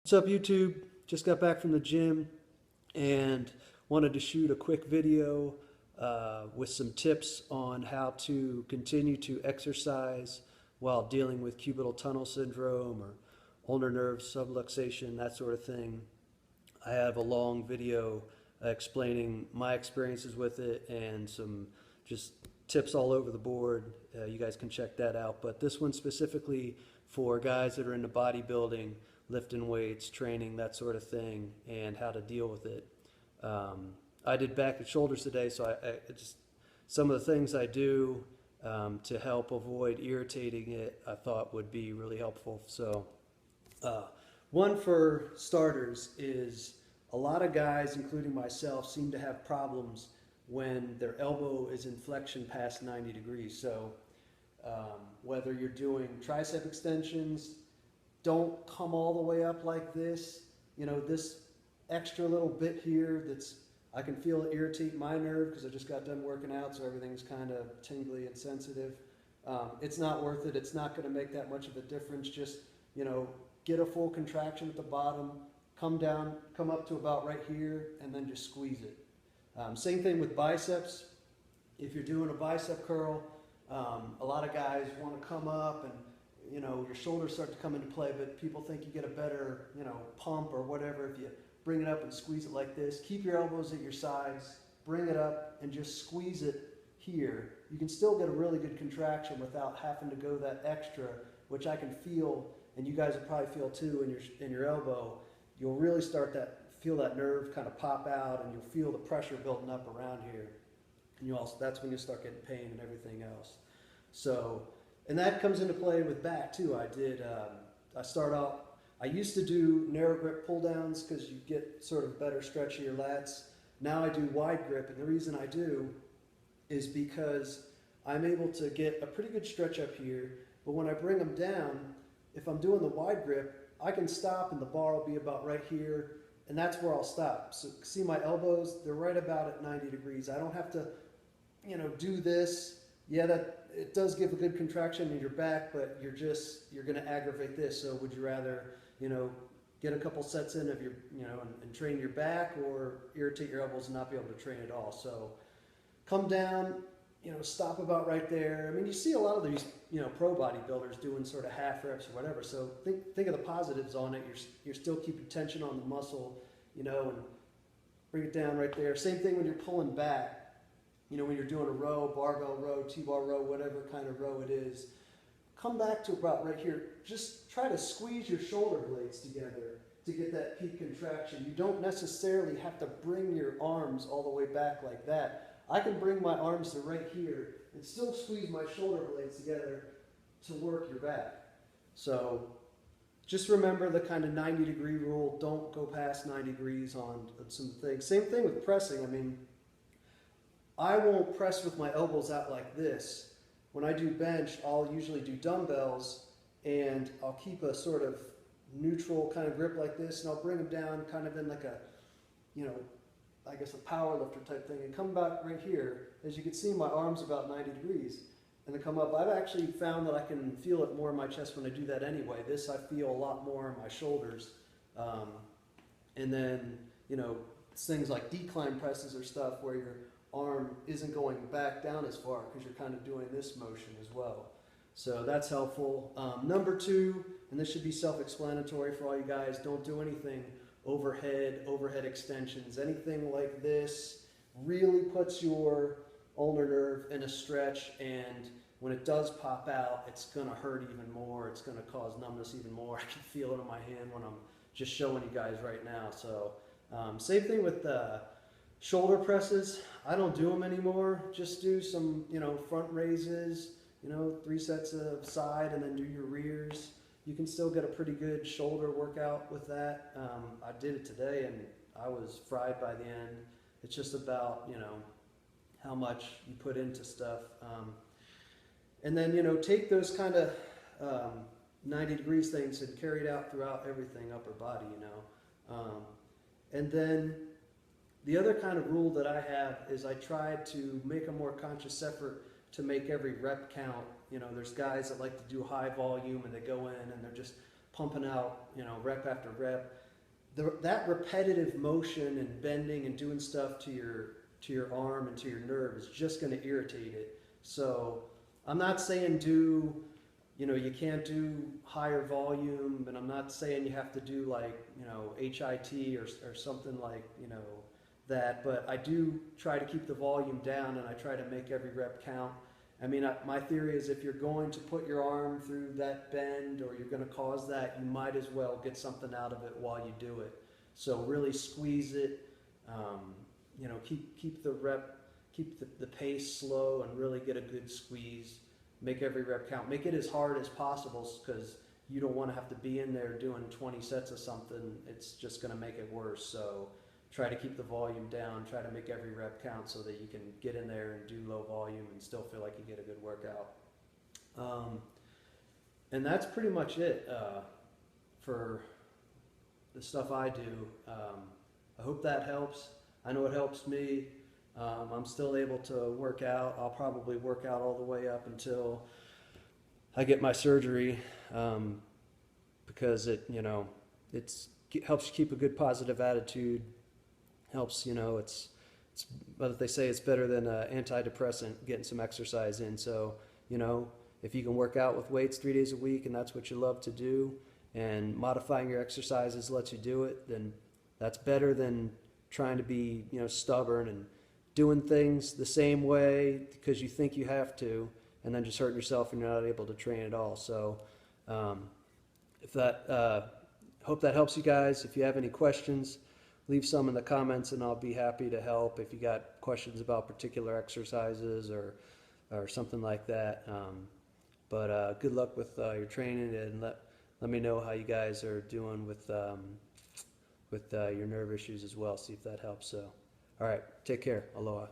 What's up, YouTube? Just got back from the gym and wanted to shoot a quick video with some tips on how to continue to exercise while dealing with cubital tunnel syndrome or ulnar nerve subluxation, that sort of thing. I have a long video explaining my experiences with it and some just tips all over the board. You guys can check that out. But this one specifically for guys that are into bodybuilding, lifting weights, training, that sort of thing, and how to deal with it. I did back and shoulders today, so some of the things I do to help avoid irritating it, I thought would be really helpful. So one for starters is a lot of guys, including myself, seem to have problems when their elbow is in flexion past 90 degrees. So whether you're doing tricep extensions, don't come all the way up like this. You know, this extra little bit here I can feel it irritate my nerve because I just got done working out, so everything's kind of tingly and sensitive. It's not worth it. It's not going to make that much of a difference. Just, you know, get a full contraction at the bottom, come down, come up to about right here, and then just squeeze it. Same thing with biceps. If you're doing a bicep curl, a lot of guys want to come up and, you know, your shoulders start to come into play, but people think you get a better, you know, pump or whatever if you bring it up and squeeze it like this. Keep your elbows at your sides, bring it up, and just squeeze it here. You can still get a really good contraction without having to go that extra, which I can feel, and you guys will probably feel too in your elbow. You'll really feel that nerve kind of pop out, and you'll feel the pressure building up around here. And that's when you start getting pain and everything else. So, and that comes into play with back too. I used to do narrow grip pull downs because you get sort of better stretch of your lats. Now I do wide grip, and the reason I do is because I'm able to get a pretty good stretch up here, but when I bring them down, if I'm doing the wide grip, I can stop and the bar will be about right here, and that's where I'll stop. So see my elbows, they're right about at 90 degrees. I don't have to, you know, do this. Yeah, it does give a good contraction in your back, but you're going to aggravate this. So would you rather, you know, get a couple sets in of your, you know, and train your back, or irritate your elbows and not be able to train at all? So come down, you know, stop about right there. I mean, you see a lot of these, you know, pro bodybuilders doing sort of half reps or whatever. So think of the positives on it. You're still keeping tension on the muscle, you know, and bring it down right there. Same thing when you're pulling back. You know, when you're doing a row, barbell row, T-bar row, whatever kind of row it is, come back to about right here. Just try to squeeze your shoulder blades together to get that peak contraction. You don't necessarily have to bring your arms all the way back like that. I can bring my arms to right here and still squeeze my shoulder blades together to work your back. So just remember the kind of 90-degree rule. Don't go past 90 degrees on some things. Same thing with pressing. I mean, I won't press with my elbows out like this. When I do bench, I'll usually do dumbbells, and I'll keep a sort of neutral kind of grip like this, and I'll bring them down kind of in like a, you know, I guess a power lifter type thing, and come back right here. As you can see, my arm's about 90 degrees, and then come up. I've actually found that I can feel it more in my chest when I do that anyway. This I feel a lot more in my shoulders. And then, you know, things like decline presses or stuff where your arm isn't going back down as far because you're kind of doing this motion as well. So that's helpful. Number two, and this should be self-explanatory for all you guys, don't do anything overhead extensions. Anything like this really puts your ulnar nerve in a stretch, and when it does pop out, it's going to hurt even more. It's going to cause numbness even more. I can feel it in my hand when I'm just showing you guys right now. So same thing with shoulder presses. I don't do them anymore. Just do some, you know, front raises, you know, 3 sets of side, and then do your rears. You can still get a pretty good shoulder workout with that. I did it today, and I was fried by the end. It's just about, you know, how much you put into stuff. And then, you know, take those kind of 90 degrees things and carry it out throughout everything, upper body, you know. And then the other kind of rule that I have is I try to make a more conscious effort to make every rep count. You know, there's guys that like to do high volume and they go in and they're just pumping out, you know, rep after rep. That repetitive motion and bending and doing stuff to your arm and to your nerve is just going to irritate it. So I'm not saying you can't do higher volume, and I'm not saying you have to do like, HIT or something like, that, but I do try to keep the volume down, and I try to make every rep count. I mean, my theory is if you're going to put your arm through that bend or you're going to cause that, you might as well get something out of it while you do it. So really squeeze it, keep the rep, keep the pace slow, and really get a good squeeze. Make every rep count. Make it as hard as possible, because you don't want to have to be in there doing 20 sets of something. It's just going to make it worse. So try to keep the volume down. Try to make every rep count so that you can get in there and do low volume and still feel like you get a good workout. And that's pretty much it for the stuff I do. I hope that helps. I know it helps me. I'm still able to work out. I'll probably work out all the way up until I get my surgery, because it helps you keep a good positive attitude. Helps, it's but they say it's better than antidepressant, getting some exercise in. So, if you can work out with weights 3 days a week and that's what you love to do, and modifying your exercises lets you do it, then that's better than trying to be, stubborn and doing things the same way because you think you have to, and then just hurting yourself and you're not able to train at all. So hope that helps you guys. If you have any questions, leave some in the comments and I'll be happy to help if you got questions about particular exercises or something like that. But good luck with your training, and let me know how you guys are doing with your nerve issues as well. See if that helps. So, all right, take care. Aloha.